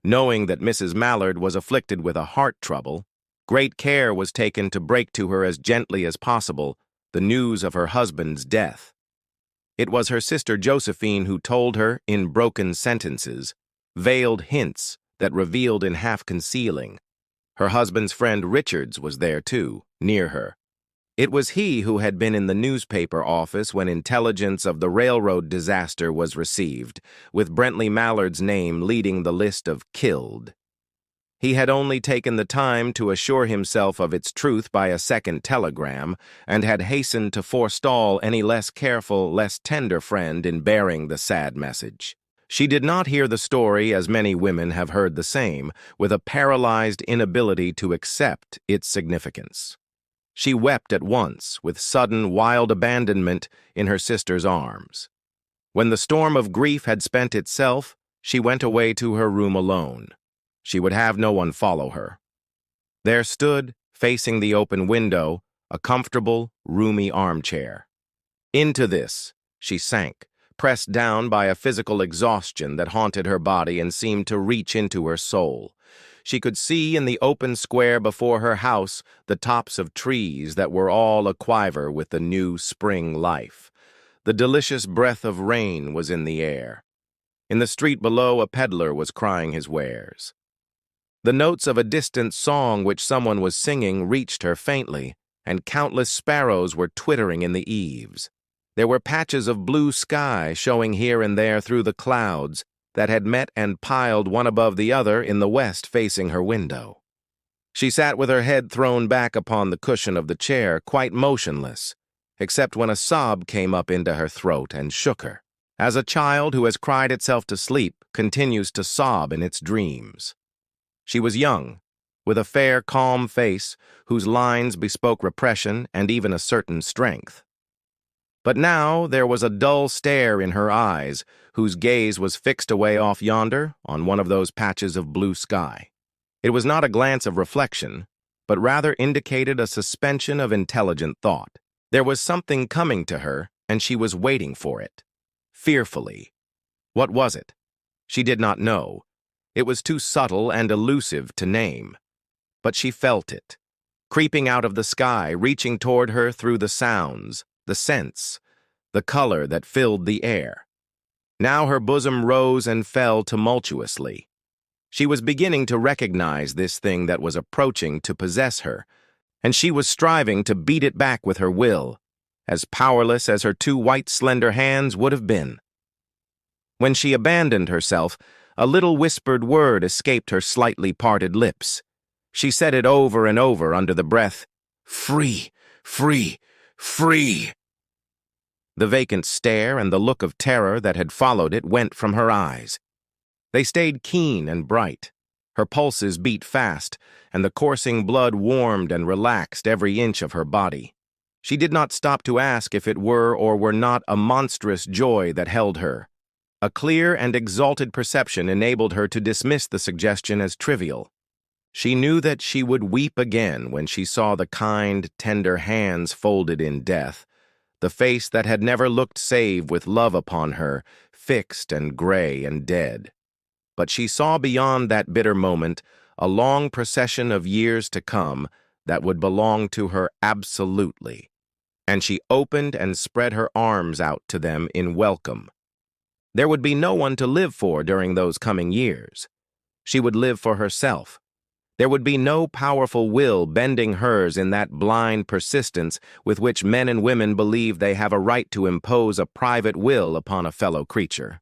Knowing that Mrs. Mallard was afflicted with a heart trouble, great care was taken to break to her as gently as possible the news of her husband's death. It was her sister Josephine who told her, in broken sentences, veiled hints that revealed in half-concealing. Her husband's friend Richards was there too, near her. It was he who had been in the newspaper office when intelligence of the railroad disaster was received, with Brentley Mallard's name leading the list of killed. He had only taken the time to assure himself of its truth by a second telegram, and had hastened to forestall any less careful, less tender friend in bearing the sad message. She did not hear the story, as many women have heard the same, with a paralyzed inability to accept its significance. She wept at once, with sudden, wild abandonment in her sister's arms. When the storm of grief had spent itself, she went away to her room alone. She would have no one follow her. There stood, facing the open window, a comfortable, roomy armchair. Into this she sank, pressed down by a physical exhaustion that haunted her body and seemed to reach into her soul. She could see in the open square before her house the tops of trees that were all aquiver with the new spring life. The delicious breath of rain was in the air. In the street below, a peddler was crying his wares. The notes of a distant song which someone was singing reached her faintly, and countless sparrows were twittering in the eaves. There were patches of blue sky showing here and there through the clouds that had met and piled one above the other in the west facing her window. She sat with her head thrown back upon the cushion of the chair, quite motionless, except when a sob came up into her throat and shook her, as a child who has cried itself to sleep continues to sob in its dreams. She was young, with a fair, calm face whose lines bespoke repression and even a certain strength. But now there was a dull stare in her eyes, whose gaze was fixed away off yonder on one of those patches of blue sky. It was not a glance of reflection, but rather indicated a suspension of intelligent thought. There was something coming to her, and she was waiting for it, fearfully. What was it? She did not know. It was too subtle and elusive to name. But she felt it, creeping out of the sky, reaching toward her through the sounds, the scents, the color that filled the air. Now her bosom rose and fell tumultuously. She was beginning to recognize this thing that was approaching to possess her, and she was striving to beat it back with her will, as powerless as her two white, slender hands would have been. When she abandoned herself, a little whispered word escaped her slightly parted lips. She said it over and over under the breath, "Free, free, free." The vacant stare and the look of terror that had followed it went from her eyes. They stayed keen and bright. Her pulses beat fast, and the coursing blood warmed and relaxed every inch of her body. She did not stop to ask if it were or were not a monstrous joy that held her. A clear and exalted perception enabled her to dismiss the suggestion as trivial. She knew that she would weep again when she saw the kind, tender hands folded in death, the face that had never looked save with love upon her, fixed and gray and dead. But she saw beyond that bitter moment a long procession of years to come that would belong to her absolutely, and she opened and spread her arms out to them in welcome. There would be no one to live for during those coming years. She would live for herself. There would be no powerful will bending hers in that blind persistence with which men and women believe they have a right to impose a private will upon a fellow creature.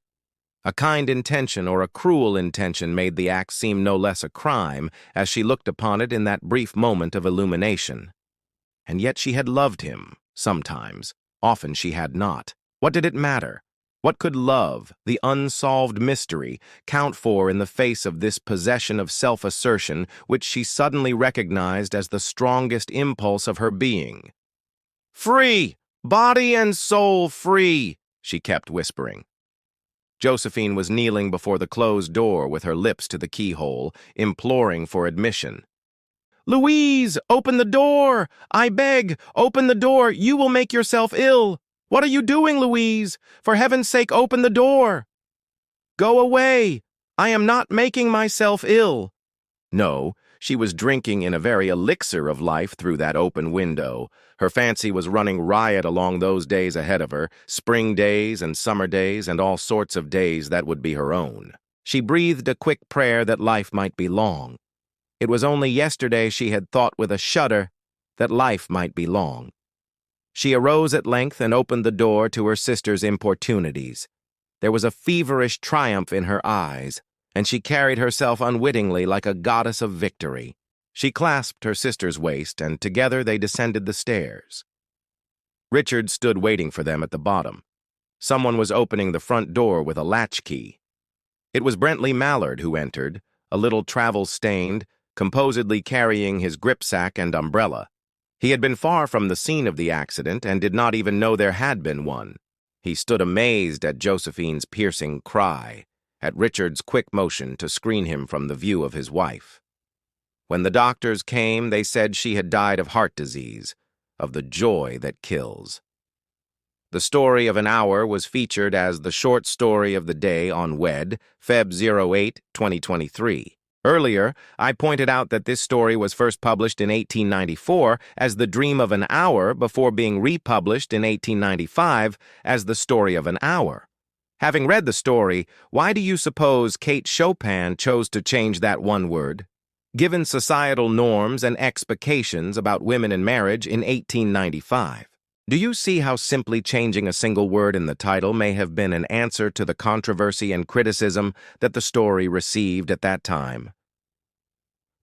A kind intention or a cruel intention made the act seem no less a crime as she looked upon it in that brief moment of illumination. And yet she had loved him, sometimes. Often she had not. What did it matter? What could love, the unsolved mystery, count for in the face of this possession of self-assertion which she suddenly recognized as the strongest impulse of her being? "Free! Body and soul free!" she kept whispering. Josephine was kneeling before the closed door with her lips to the keyhole, imploring for admission. "Louise, open the door! I beg, open the door! You will make yourself ill! What are you doing, Louise? For heaven's sake, open the door!" "Go away! I am not making myself ill. No, she was drinking in a very elixir of life through that open window. Her fancy was running riot along those days ahead of her, spring days and summer days and all sorts of days that would be her own. She breathed a quick prayer that life might be long. It was only yesterday she had thought with a shudder that life might be long. She arose at length and opened the door to her sister's importunities. There was a feverish triumph in her eyes, and she carried herself unwittingly like a goddess of victory. She clasped her sister's waist, and together they descended the stairs. Richard stood waiting for them at the bottom. Someone was opening the front door with a latchkey. It was Louise Mallard who entered, a little travel-stained, composedly carrying his gripsack and umbrella. He had been far from the scene of the accident and did not even know there had been one. He stood amazed at Josephine's piercing cry, at Richard's quick motion to screen him from the view of his wife. When the doctors came, they said she had died of heart disease, of the joy that kills. The Story of an Hour was featured as the short story of the day on WED, Feb 08, 2023. Earlier, I pointed out that this story was first published in 1894 as The Dream of an Hour before being republished in 1895 as The Story of an Hour. Having read the story, why do you suppose Kate Chopin chose to change that one word? Given societal norms and expectations about women and marriage in 1895. Do you see how simply changing a single word in the title may have been an answer to the controversy and criticism that the story received at that time?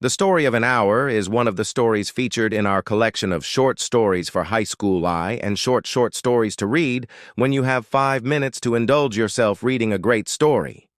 The Story of an Hour is one of the stories featured in our collection of short stories for high school eye and short stories to read when you have 5 minutes to indulge yourself reading a great story.